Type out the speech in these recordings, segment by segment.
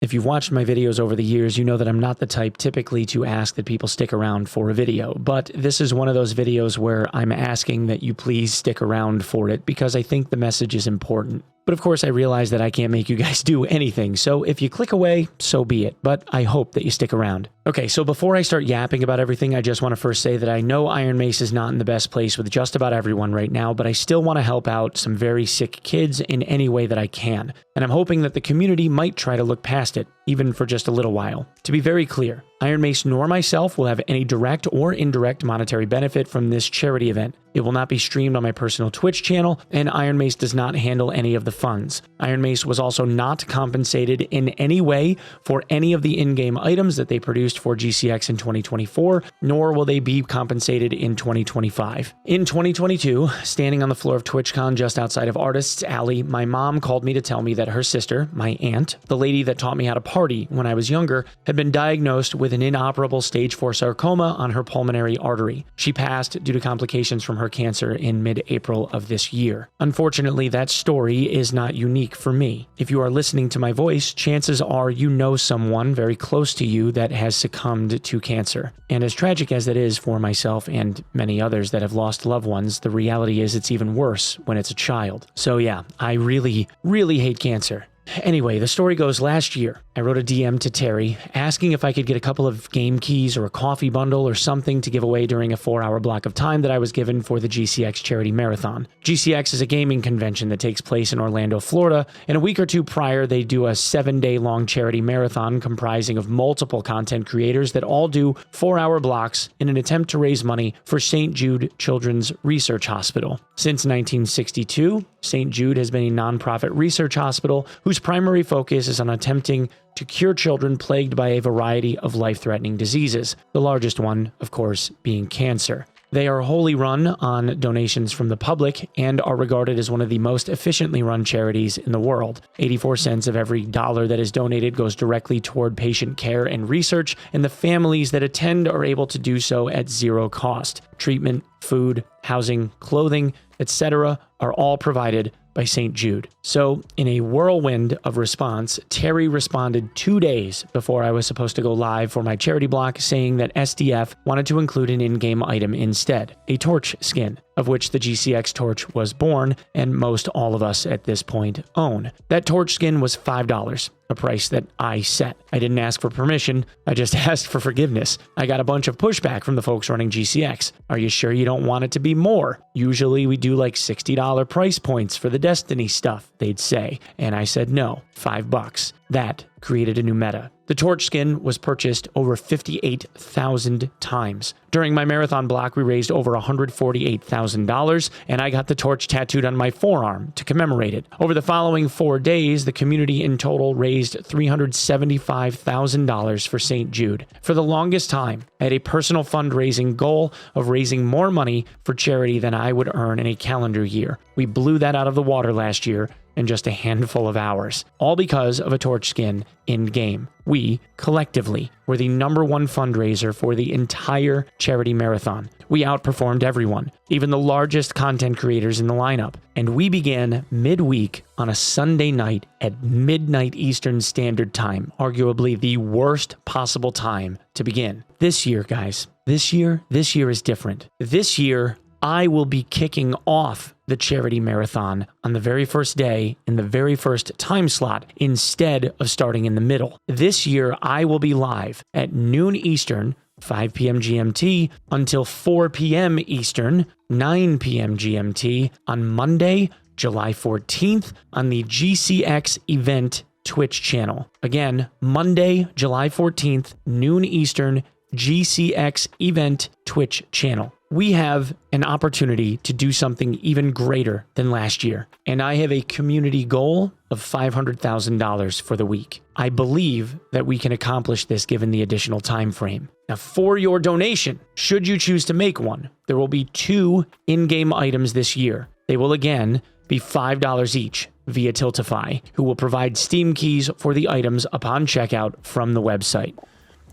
If you've watched my videos over the years, you know that I'm not the type typically to ask that people stick around for a video, but this is one of those videos where I'm asking that you please stick around for it because I think the message is important. But of course, I realize that I can't make you guys do anything, so if you click away, so be it, but I hope that you stick around. Okay, so before I start yapping about everything, I just want to first say that I know Ironmace is not in the best place with just about everyone right now, but I still want to help out some very sick kids in any way that I can, and I'm hoping that the community might try to look past it, even for just a little while. To be very clear, Ironmace nor myself will have any direct or indirect monetary benefit from this charity event. It will not be streamed on my personal Twitch channel, and Ironmace does not handle any of the funds. Ironmace was also not compensated in any way for any of the in-game items that they produced for GCX in 2024, nor will they be compensated in 2025. In 2022, standing on the floor of TwitchCon just outside of Artists Alley, my mom called me to tell me that her sister, my aunt, the lady that taught me how to party when I was younger, had been diagnosed with an inoperable stage 4 sarcoma on her pulmonary artery. She passed due to complications from her cancer in mid-April of this year. Unfortunately, that story is not unique for me. If you are listening to my voice, chances are you know someone very close to you that has succumbed to cancer. And as tragic as that is for myself and many others that have lost loved ones, the reality is it's even worse when it's a child. So yeah, I really, really hate cancer. Anyway, the story goes last year, I wrote a DM to Terry asking if I could get a couple of game keys or a coffee bundle or something to give away during a 4-hour block of time that I was given for the GCX Charity Marathon. GCX is a gaming convention that takes place in Orlando, Florida, and a week or two prior they do a 7-day-long charity marathon comprising of multiple content creators that all do 4-hour blocks in an attempt to raise money for St. Jude Children's Research Hospital. Since 1962, St. Jude has been a nonprofit research hospital whose primary focus is on attempting to cure children plagued by a variety of life-threatening diseases, the largest one, of course, being cancer. They are wholly run on donations from the public and are regarded as one of the most efficiently run charities in the world. 84 cents of every dollar that is donated goes directly toward patient care and research, and the families that attend are able to do so at zero cost. Treatment, food, housing, clothing, etc. are all provided by St. Jude. So, in a whirlwind of response, Terry responded 2 days before I was supposed to go live for my charity block, saying that SDF wanted to include an in-game item instead, a torch skin, of which the GCX torch was born, and most all of us at this point own. That torch skin was $5, a price that I set. I didn't ask for permission, I just asked for forgiveness. I got a bunch of pushback from the folks running GCX. Are you sure you don't want it to be more? Usually we do like $60 price points for the Destiny stuff, they'd say. And I said no, $5. That created a new meta. The torch skin was purchased over 58,000 times. During my marathon block, we raised over $148,000, and I got the torch tattooed on my forearm to commemorate it. Over the following 4 days, the community in total raised $375,000 for St. Jude. For the longest time, I had a personal fundraising goal of raising more money for charity than I would earn in a calendar year. We blew that out of the water last year in just a handful of hours, all because of a torch skin in-game. We, collectively, were the #1 fundraiser for the entire charity marathon. We outperformed everyone, even the largest content creators in the lineup, and we began midweek on a Sunday night at midnight Eastern Standard Time, arguably the worst possible time to begin. This year, guys, this year is different. This year, I will be kicking off the charity marathon on the very first day in the very first time slot instead of starting in the middle. This year, I will be live at noon Eastern, 5 p.m. GMT, until 4 p.m. Eastern, 9 p.m. GMT on Monday, July 14th on the GCX event Twitch channel. Again, Monday, July 14th, noon Eastern, GCX event Twitch channel. We have an opportunity to do something even greater than last year, and I have a community goal of $500,000 for the week. I believe that we can accomplish this given the additional time frame. Now, for your donation, should you choose to make one, there will be 2 in-game items this year. They will again be $5 each via Tiltify, who will provide Steam keys for the items upon checkout from the website.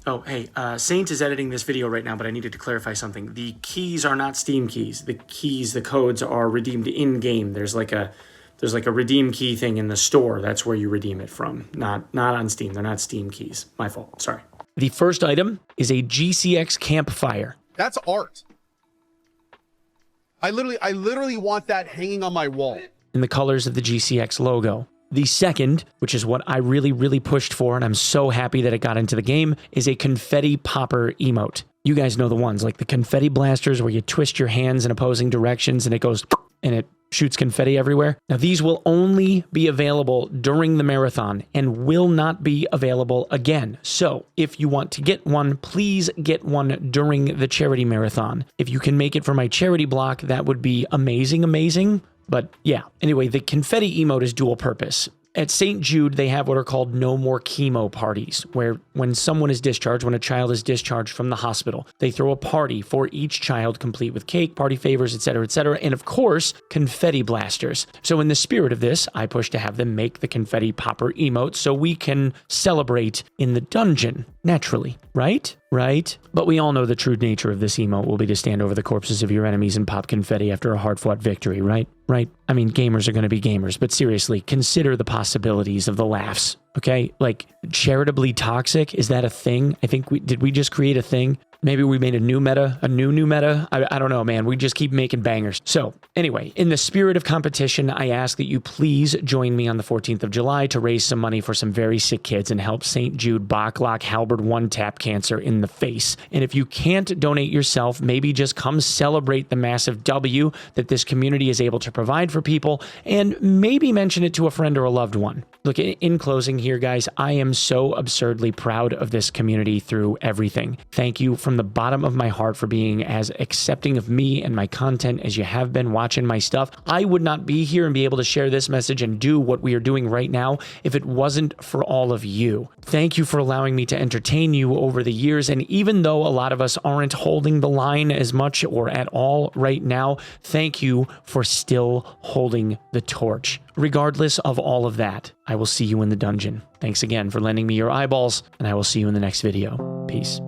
Oh, hey, Saint is editing this video right now, but I needed to clarify something. The keys are not Steam keys. The keys, the codes are redeemed in-game. There's like a There's like a redeem key thing in the store. That's where you redeem it from, not on Steam. They're not Steam keys. My fault. Sorry. The first item is a GCX campfire. That's art. I literally want that hanging on my wall. In the colors of the GCX logo. The second, which is what I really pushed for, and I'm so happy that it got into the game, is a confetti popper emote. You guys know the ones, like the confetti blasters where you twist your hands in opposing directions and it goes and it shoots confetti everywhere. Now, these will only be available during the marathon and will not be available again. So if you want to get one, please get one during the charity marathon. If you can make it for my charity block, that would be amazing. But yeah, anyway, the confetti emote is dual purpose. At St. Jude, they have what are called no more chemo parties, where when someone is discharged, when a child is discharged from the hospital, they throw a party for each child, complete with cake, party favors, etc., and of course, confetti blasters. So in the spirit of this, I push to have them make the confetti popper emote so we can celebrate in the dungeon, naturally, right? But we all know the true nature of this emote will be to stand over the corpses of your enemies and pop confetti after a hard-fought victory, right? I mean, gamers are going to be gamers, but seriously, consider the possibilities of the laughs, okay? Like, charitably toxic, is that a thing? I think did we just create a thing? Maybe we made a new meta. I don't know, man. We just keep making bangers. So anyway, in the spirit of competition, I ask that you please join me on the 14th of July to raise some money for some very sick kids and help St. Jude Bachlock Halberd one-tap cancer in the face. And if you can't donate yourself, maybe just come celebrate the massive W that this community is able to provide for people and maybe mention it to a friend or a loved one. Look, in closing here, guys, I am so absurdly proud of this community through everything. Thank you from the bottom of my heart for being as accepting of me and my content as you have been watching my stuff. I would not be here and be able to share this message and do what we are doing right now if it wasn't for all of you. Thank you for allowing me to entertain you over the years. And even though a lot of us aren't holding the line as much or at all right now, thank you for still holding the torch. Regardless of all of that, I will see you in the dungeon. Thanks again for lending me your eyeballs, and I will see you in the next video. Peace.